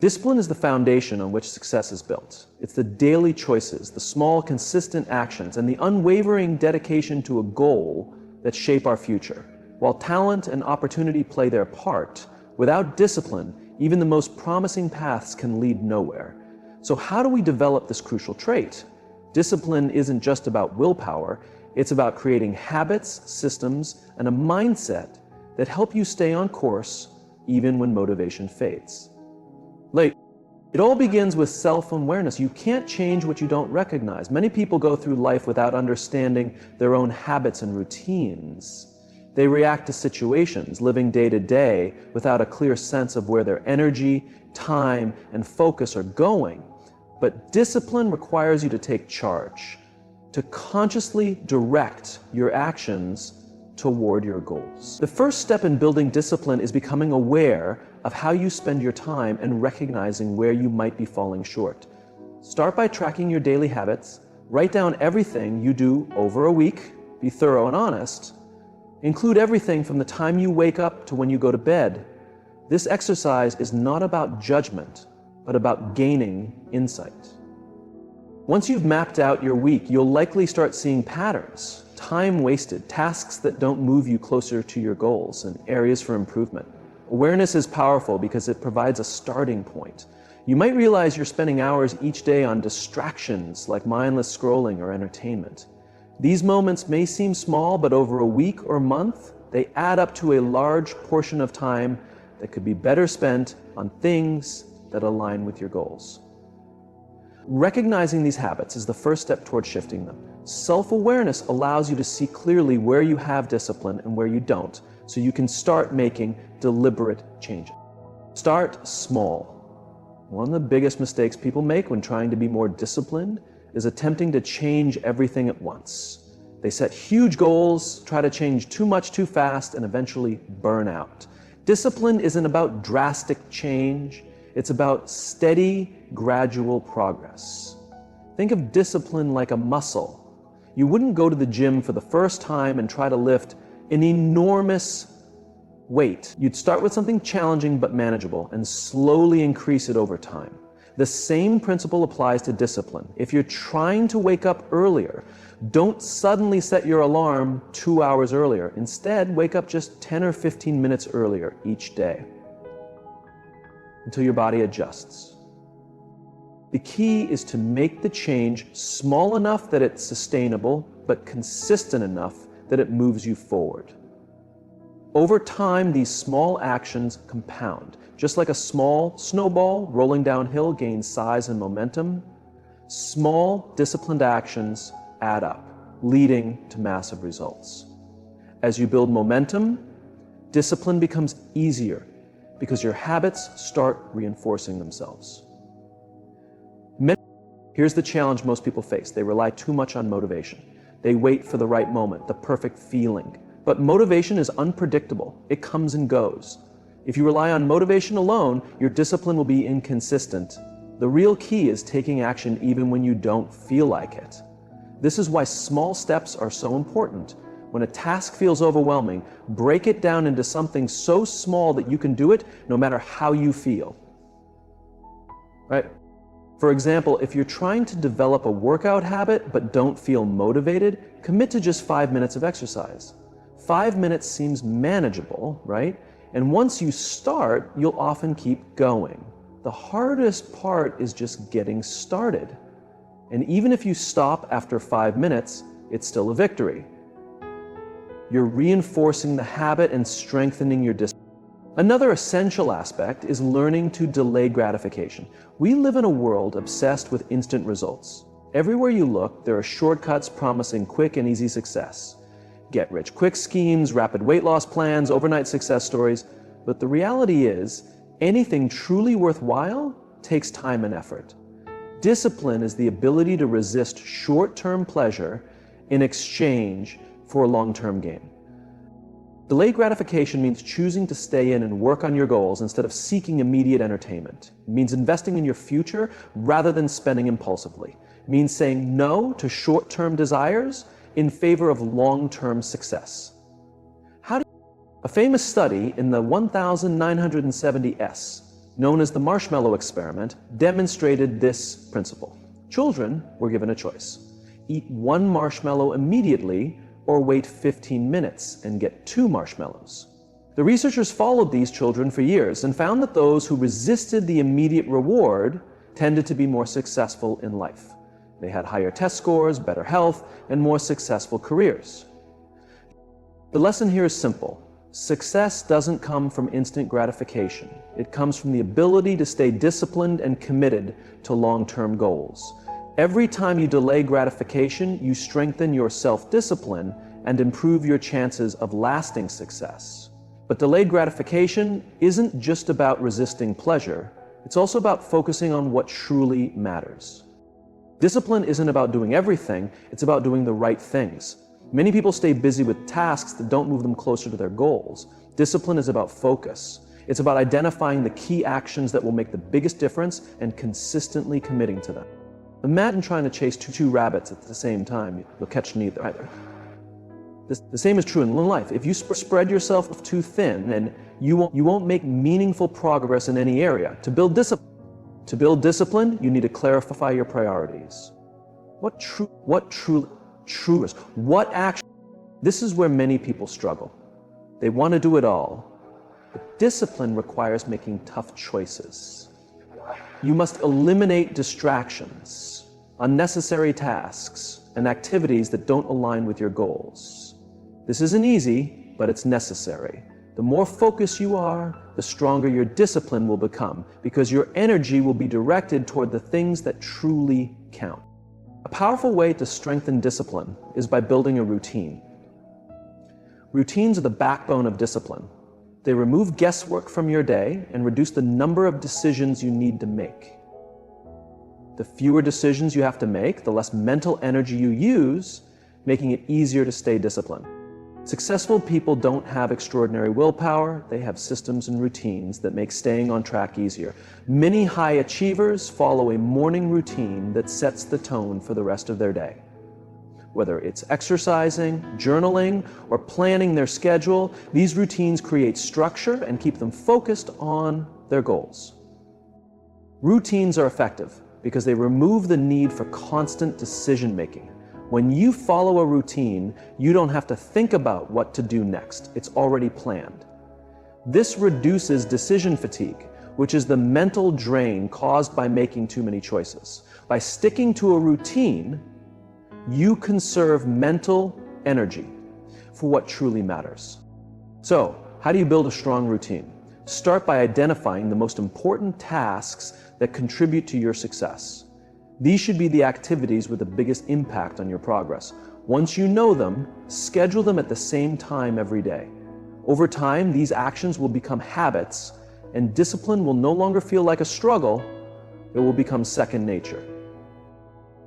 Discipline is the foundation on which success is built. It's the daily choices, the small, consistent actions, and the unwavering dedication to a goal that shape our future. While talent and opportunity play their part, without discipline, even the most promising paths can lead nowhere. So how do we develop this crucial trait? Discipline isn't just about willpower, it's about creating habits, systems, and a mindset that help you stay on course even when motivation fades. It all begins with self-awareness. You can't change what you don't recognize. Many people go through life without understanding their own habits and routines. They react to situations, living day to day, without a clear sense of where their energy, time, and focus are going. But discipline requires you to take charge, to consciously direct your actions toward your goals. The first step in building discipline is becoming aware of how you spend your time and recognizing where you might be falling short. Start by tracking your daily habits. Write down everything you do over a week. Be thorough and honest. Include everything from the time you wake up to when you go to bed. This exercise is not about judgment, but about gaining insight. Once you've mapped out your week, you'll likely start seeing patterns, time wasted, tasks that don't move you closer to your goals, and areas for improvement. Awareness is powerful because it provides a starting point. You might realize you're spending hours each day on distractions like mindless scrolling or entertainment. These moments may seem small, but over a week or month, they add up to a large portion of time that could be better spent on things that align with your goals. Recognizing these habits is the first step toward shifting them. Self-awareness allows you to see clearly where you have discipline and where you don't, so you can start making deliberate changes. Start small. One of the biggest mistakes people make when trying to be more disciplined is attempting to change everything at once. They set huge goals, try to change too much too fast, and eventually burn out. Discipline isn't about drastic change, it's about steady, gradual progress. Think of discipline like a muscle. You wouldn't go to the gym for the first time and try to lift an enormous weight. You'd start with something challenging but manageable and slowly increase it over time. The same principle applies to discipline. If you're trying to wake up earlier, don't suddenly set your alarm 2 hours earlier. Instead, wake up just 10 or 15 minutes earlier each day until your body adjusts. The key is to make the change small enough that it's sustainable, but consistent enough that it moves you forward. Over time, these small actions compound. Just like a small snowball rolling downhill gains size and momentum, small, disciplined actions add up, leading to massive results. As you build momentum, discipline becomes easier because your habits start reinforcing themselves. Here's the challenge most people face. They rely too much on motivation. They wait for the right moment, the perfect feeling. But motivation is unpredictable. It comes and goes. If you rely on motivation alone, your discipline will be inconsistent. The real key is taking action even when you don't feel like it. This is why small steps are so important. When a task feels overwhelming, break it down into something so small that you can do it no matter how you feel. Right? For example, if you're trying to develop a workout habit but don't feel motivated, commit to just 5 minutes of exercise. 5 minutes seems manageable, right? And once you start, you'll often keep going. The hardest part is just getting started. And even if you stop after 5 minutes, it's still a victory. You're reinforcing the habit and strengthening your discipline. Another essential aspect is learning to delay gratification. We live in a world obsessed with instant results. Everywhere you look, there are shortcuts promising quick and easy success. Get-rich-quick schemes, rapid weight loss plans, overnight success stories. But the reality is, anything truly worthwhile takes time and effort. Discipline is the ability to resist short-term pleasure in exchange for long-term gain. Delayed gratification means choosing to stay in and work on your goals instead of seeking immediate entertainment. It means investing in your future rather than spending impulsively. It means saying no to short-term desires in favor of long-term success. A famous study in the 1970s known as the marshmallow experiment, demonstrated this principle. Children were given a choice: eat one marshmallow immediately or wait 15 minutes and get 2 marshmallows. The researchers followed these children for years and found that those who resisted the immediate reward tended to be more successful in life. They had higher test scores, better health, and more successful careers. The lesson here is simple. Success doesn't come from instant gratification. It comes from the ability to stay disciplined and committed to long-term goals. Every time you delay gratification, you strengthen your self-discipline and improve your chances of lasting success. But delayed gratification isn't just about resisting pleasure. It's also about focusing on what truly matters. Discipline isn't about doing everything, it's about doing the right things. Many people stay busy with tasks that don't move them closer to their goals. Discipline is about focus. It's about identifying the key actions that will make the biggest difference and consistently committing to them. Imagine trying to chase two rabbits at the same time. You'll catch neither either. The same is true in life. If you spread yourself too thin, and you won't make meaningful progress in any area. To build discipline, you need to clarify your priorities. What action? This is where many people struggle. They want to do it all. But discipline requires making tough choices. You must eliminate distractions, unnecessary tasks, and activities that don't align with your goals. This isn't easy, but it's necessary. The more focused you are, the stronger your discipline will become, because your energy will be directed toward the things that truly count. A powerful way to strengthen discipline is by building a routine. Routines are the backbone of discipline. They remove guesswork from your day and reduce the number of decisions you need to make. The fewer decisions you have to make, the less mental energy you use, making it easier to stay disciplined. Successful people don't have extraordinary willpower, they have systems and routines that make staying on track easier. Many high achievers follow a morning routine that sets the tone for the rest of their day. Whether it's exercising, journaling, or planning their schedule, these routines create structure and keep them focused on their goals. Routines are effective because they remove the need for constant decision-making. When you follow a routine, you don't have to think about what to do next. It's already planned. This reduces decision fatigue, which is the mental drain caused by making too many choices. By sticking to a routine, you conserve mental energy for what truly matters. So, how do you build a strong routine? Start by identifying the most important tasks that contribute to your success. These should be the activities with the biggest impact on your progress. Once you know them, schedule them at the same time every day. Over time, these actions will become habits, and discipline will no longer feel like a struggle, it will become second nature.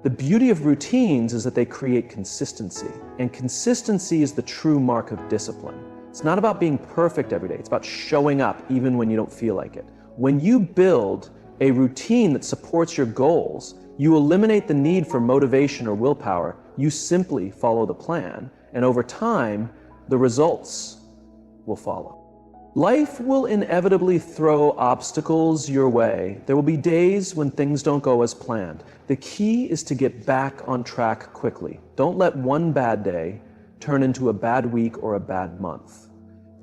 The beauty of routines is that they create consistency, and consistency is the true mark of discipline. It's not about being perfect every day, it's about showing up even when you don't feel like it. When you build a routine that supports your goals, you eliminate the need for motivation or willpower. You simply follow the plan, and over time, the results will follow. Life will inevitably throw obstacles your way. There will be days when things don't go as planned. The key is to get back on track quickly. Don't let one bad day turn into a bad week or a bad month.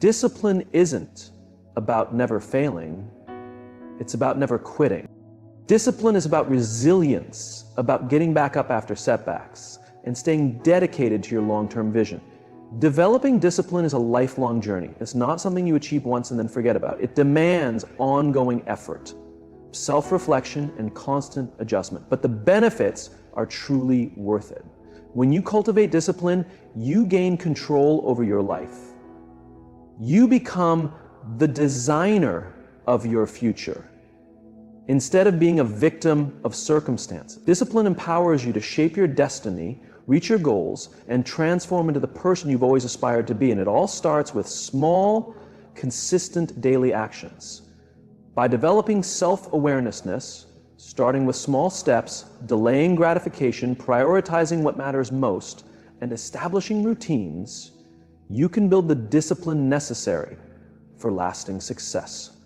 Discipline isn't about never failing. It's about never quitting. Discipline is about resilience, about getting back up after setbacks, and staying dedicated to your long-term vision. Developing discipline is a lifelong journey. It's not something you achieve once and then forget about. It demands ongoing effort, self-reflection, and constant adjustment. But the benefits are truly worth it. When you cultivate discipline, you gain control over your life. You become the designer of your future, instead of being a victim of circumstances. Discipline empowers you to shape your destiny, reach your goals, and transform into the person you've always aspired to be. And it all starts with small, consistent daily actions. By developing self-awareness, starting with small steps, delaying gratification, prioritizing what matters most, and establishing routines, you can build the discipline necessary for lasting success.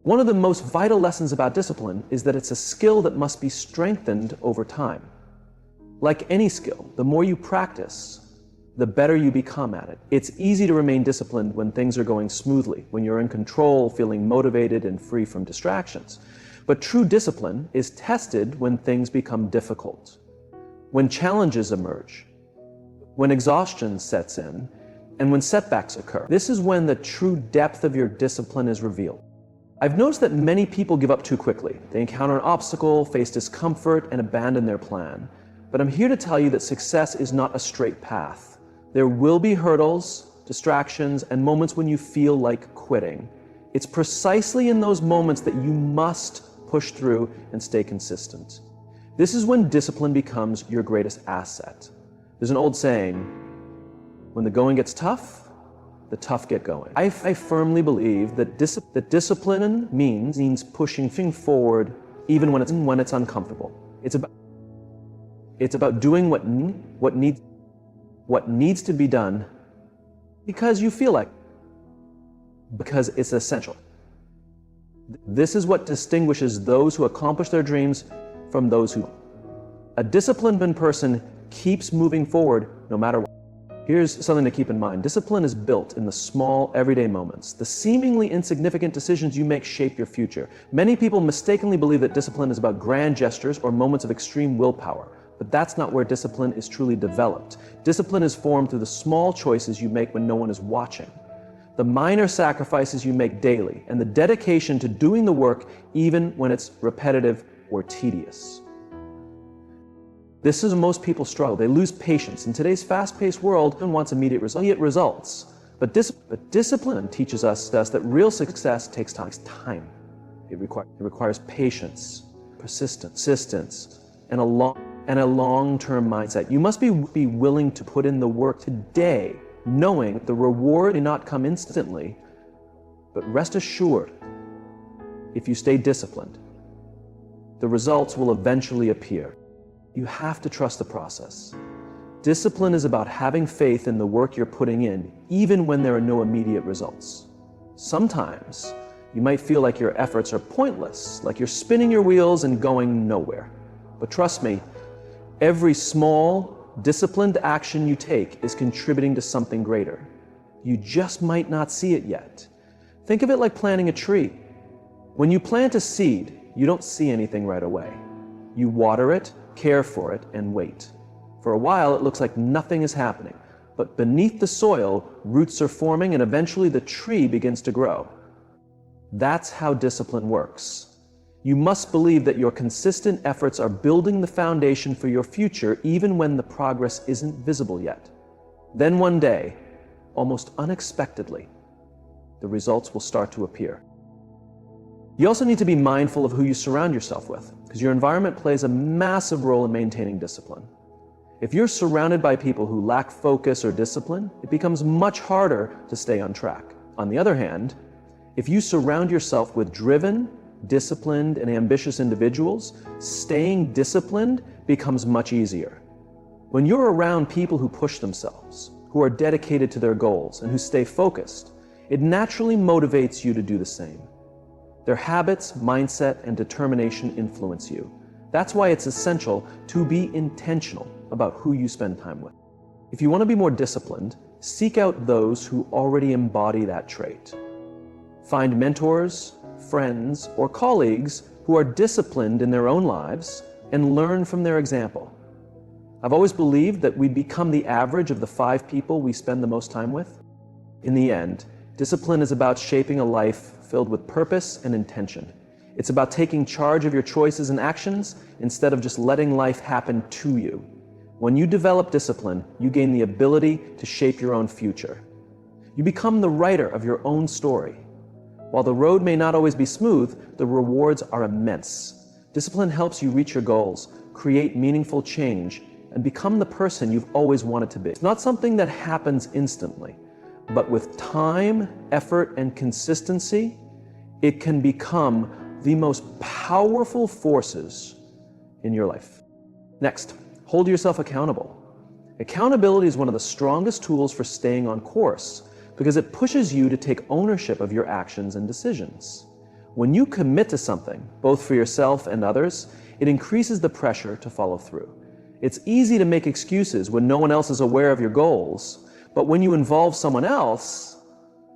One of the most vital lessons about discipline is that it's a skill that must be strengthened over time. Like any skill, the more you practice, the better you become at it. It's easy to remain disciplined when things are going smoothly, when you're in control, feeling motivated and free from distractions. But true discipline is tested when things become difficult, when challenges emerge, when exhaustion sets in, and when setbacks occur. This is when the true depth of your discipline is revealed. I've noticed that many people give up too quickly. They encounter an obstacle, face discomfort, and abandon their plan. But I'm here to tell you that success is not a straight path. There will be hurdles, distractions, and moments when you feel like quitting. It's precisely in those moments that you must push through and stay consistent. This is when discipline becomes your greatest asset. There's an old saying, when the going gets tough, the tough get going. I firmly believe that discipline means pushing things forward even when it's uncomfortable. It's about doing what needs to be done because you feel like, because it's essential. This is what distinguishes those who accomplish their dreams from those who don't. A disciplined person keeps moving forward no matter what. Here's something to keep in mind. Discipline is built in the small, everyday moments. The seemingly insignificant decisions you make shape your future. Many people mistakenly believe that discipline is about grand gestures or moments of extreme willpower, but that's not where discipline is truly developed. Discipline is formed through the small choices you make when no one is watching, the minor sacrifices you make daily, and the dedication to doing the work even when it's repetitive or tedious. This is where most people struggle. They lose patience. In today's fast-paced world, everyone wants immediate results. But discipline teaches us that real success takes time. It requires patience, persistence, and a long-term mindset. You must be willing to put in the work today, knowing the reward may not come instantly, but rest assured, if you stay disciplined, the results will eventually appear. You have to trust the process. Discipline is about having faith in the work you're putting in, even when there are no immediate results. Sometimes you might feel like your efforts are pointless, like you're spinning your wheels and going nowhere. But trust me, every small, disciplined action you take is contributing to something greater. You just might not see it yet. Think of it like planting a tree. When you plant a seed, you don't see anything right away. You water it, care for it, and wait. For a while, it looks like nothing is happening, but beneath the soil, roots are forming and eventually the tree begins to grow. That's how discipline works. You must believe that your consistent efforts are building the foundation for your future even when the progress isn't visible yet. Then one day, almost unexpectedly, the results will start to appear. You also need to be mindful of who you surround yourself with, because your environment plays a massive role in maintaining discipline. If you're surrounded by people who lack focus or discipline, it becomes much harder to stay on track. On the other hand, if you surround yourself with driven, disciplined, and ambitious individuals, staying disciplined becomes much easier. When you're around people who push themselves, who are dedicated to their goals, and who stay focused, it naturally motivates you to do the same. Their habits, mindset, and determination influence you. That's why it's essential to be intentional about who you spend time with. If you want to be more disciplined, seek out those who already embody that trait. Find mentors, friends, or colleagues who are disciplined in their own lives and learn from their example. I've always believed that we become the average of the 5 people we spend the most time with. In the end, discipline is about shaping a life filled with purpose and intention. It's about taking charge of your choices and actions instead of just letting life happen to you. When you develop discipline, you gain the ability to shape your own future. You become the writer of your own story. While the road may not always be smooth, the rewards are immense. Discipline helps you reach your goals, create meaningful change, and become the person you've always wanted to be. It's not something that happens instantly, but with time, effort, and consistency, it can become the most powerful forces in your life. Next, hold yourself accountable. Accountability is one of the strongest tools for staying on course because it pushes you to take ownership of your actions and decisions. When you commit to something, both for yourself and others, it increases the pressure to follow through. It's easy to make excuses when no one else is aware of your goals, but when you involve someone else,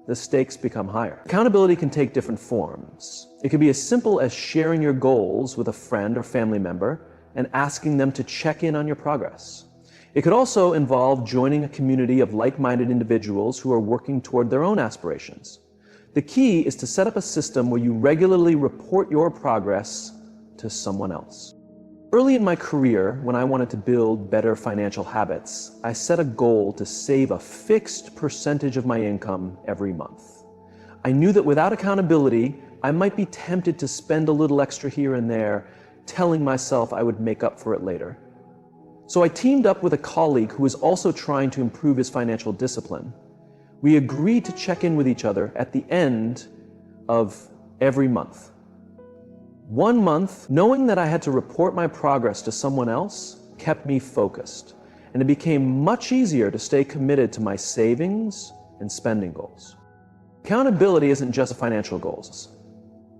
the stakes become higher. Accountability can take different forms. It can be as simple as sharing your goals with a friend or family member and asking them to check in on your progress. It could also involve joining a community of like-minded individuals who are working toward their own aspirations. The key is to set up a system where you regularly report your progress to someone else. Early in my career, when I wanted to build better financial habits, I set a goal to save a fixed percentage of my income every month. I knew that without accountability, I might be tempted to spend a little extra here and there, telling myself I would make up for it later. So I teamed up with a colleague who was also trying to improve his financial discipline. We agreed to check in with each other at the end of every month. 1 month, knowing that I had to report my progress to someone else kept me focused, and it became much easier to stay committed to my savings and spending goals. Accountability isn't just financial goals.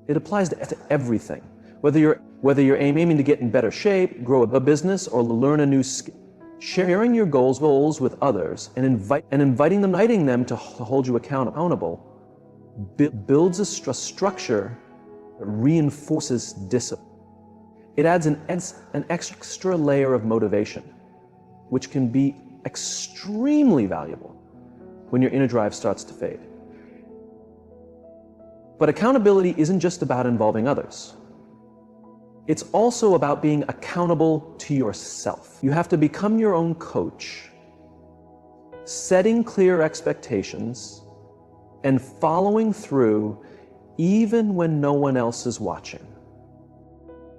It applies to everything. Whether you're aiming to get in better shape, grow a business, or learn a new skill, sharing your goals with others and inviting them to hold you accountable builds a structure that reinforces discipline. It adds an extra layer of motivation, which can be extremely valuable when your inner drive starts to fade. But accountability isn't just about involving others. It's also about being accountable to yourself. You have to become your own coach, setting clear expectations and following through even when no one else is watching.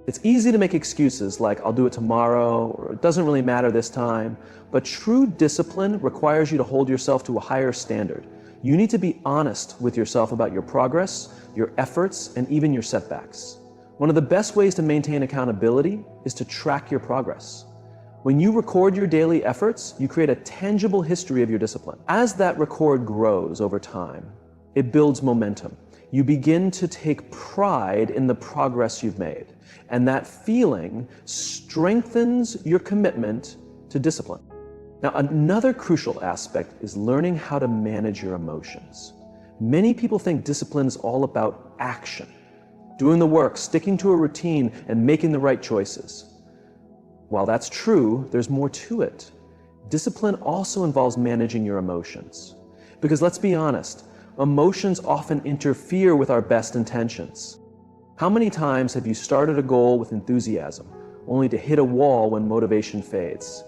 It's easy to make excuses like, I'll do it tomorrow, or it doesn't really matter this time, but true discipline requires you to hold yourself to a higher standard. You need to be honest with yourself about your progress, your efforts, and even your setbacks. One of the best ways to maintain accountability is to track your progress. When you record your daily efforts, you create a tangible history of your discipline. As that record grows over time, it builds momentum. You begin to take pride in the progress you've made, and that feeling strengthens your commitment to discipline. Now, another crucial aspect is learning how to manage your emotions. Many people think discipline is all about action, doing the work, sticking to a routine, and making the right choices. While that's true, there's more to it. Discipline also involves managing your emotions. Because let's be honest, emotions often interfere with our best intentions. How many times have you started a goal with enthusiasm, only to hit a wall when motivation fades?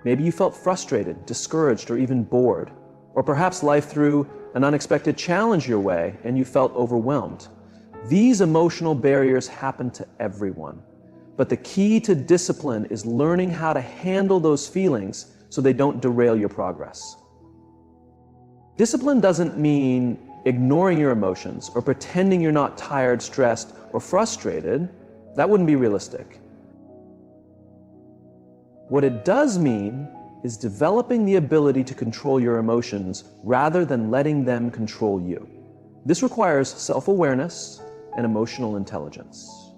Maybe you felt frustrated, discouraged, or even bored. Or perhaps life threw an unexpected challenge your way and you felt overwhelmed. These emotional barriers happen to everyone. But the key to discipline is learning how to handle those feelings so they don't derail your progress. Discipline doesn't mean ignoring your emotions or pretending you're not tired, stressed, or frustrated. That wouldn't be realistic. What it does mean is developing the ability to control your emotions rather than letting them control you. This requires self-awareness and emotional intelligence.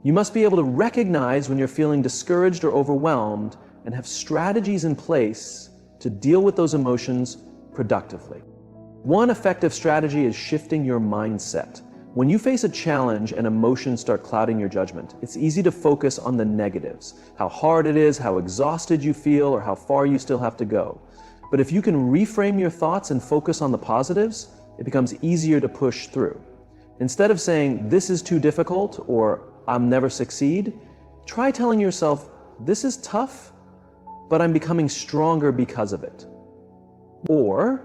You must be able to recognize when you're feeling discouraged or overwhelmed and have strategies in place to deal with those emotions productively. One effective strategy is shifting your mindset. When you face a challenge and emotions start clouding your judgment, it's easy to focus on the negatives, how hard it is, how exhausted you feel, or how far you still have to go. But if you can reframe your thoughts and focus on the positives, it becomes easier to push through. Instead of saying, this is too difficult, or I'll never succeed, try telling yourself, this is tough, but I'm becoming stronger because of it. Or,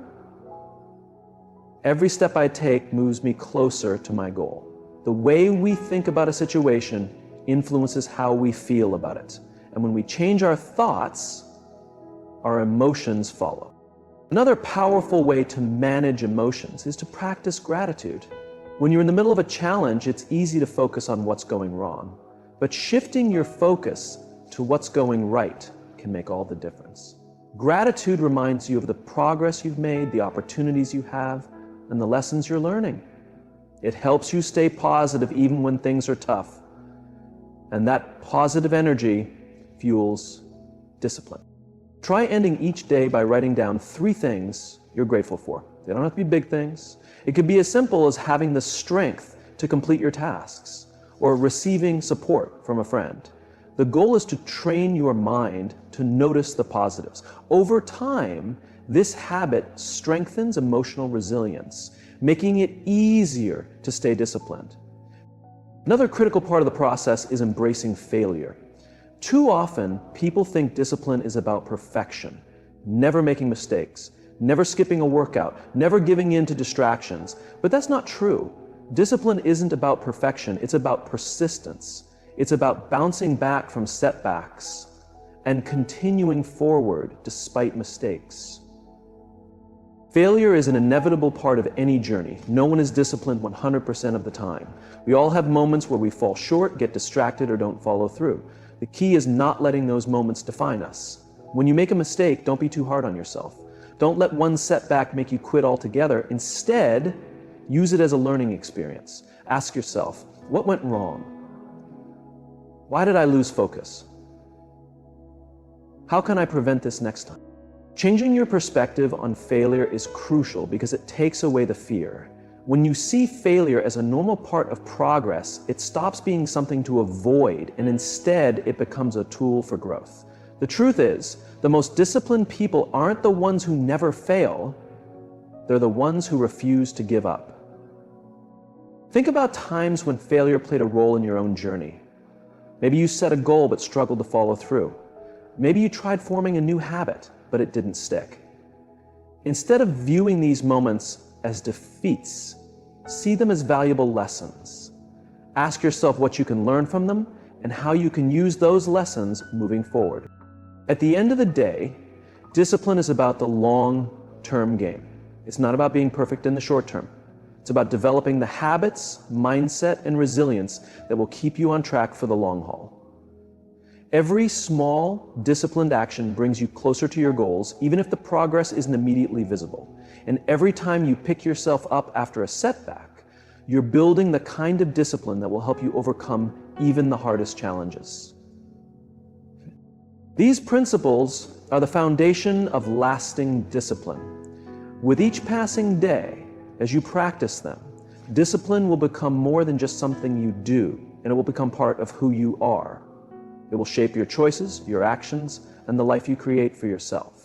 every step I take moves me closer to my goal. The way we think about a situation influences how we feel about it. And when we change our thoughts, our emotions follow. Another powerful way to manage emotions is to practice gratitude. When you're in the middle of a challenge, it's easy to focus on what's going wrong. But shifting your focus to what's going right can make all the difference. Gratitude reminds you of the progress you've made, the opportunities you have, and the lessons you're learning. It helps you stay positive even when things are tough. And that positive energy fuels discipline. Try ending each day by writing down 3 things you're grateful for. They don't have to be big things. It could be as simple as having the strength to complete your tasks or receiving support from a friend. The goal is to train your mind to notice the positives. Over time, this habit strengthens emotional resilience, making it easier to stay disciplined. Another critical part of the process is embracing failure. Too often, people think discipline is about perfection, never making mistakes, never skipping a workout, never giving in to distractions. But that's not true. Discipline isn't about perfection, it's about persistence. It's about bouncing back from setbacks and continuing forward despite mistakes. Failure is an inevitable part of any journey. No one is disciplined 100% of the time. We all have moments where we fall short, get distracted, or don't follow through. The key is not letting those moments define us. When you make a mistake, don't be too hard on yourself. Don't let one setback make you quit altogether. Instead, use it as a learning experience. Ask yourself, what went wrong? Why did I lose focus? How can I prevent this next time? Changing your perspective on failure is crucial because it takes away the fear. When you see failure as a normal part of progress, it stops being something to avoid, and instead it becomes a tool for growth. The truth is, the most disciplined people aren't the ones who never fail, they're the ones who refuse to give up. Think about times when failure played a role in your own journey. Maybe you set a goal but struggled to follow through. Maybe you tried forming a new habit, but it didn't stick. Instead of viewing these moments as defeats, see them as valuable lessons. Ask yourself what you can learn from them and how you can use those lessons moving forward. At the end of the day, discipline is about the long-term game. It's not about being perfect in the short term. It's about developing the habits, mindset, and resilience that will keep you on track for the long haul. Every small, disciplined action brings you closer to your goals, even if the progress isn't immediately visible. And every time you pick yourself up after a setback, you're building the kind of discipline that will help you overcome even the hardest challenges. These principles are the foundation of lasting discipline. With each passing day, as you practice them, discipline will become more than just something you do, and it will become part of who you are. It will shape your choices, your actions, and the life you create for yourself.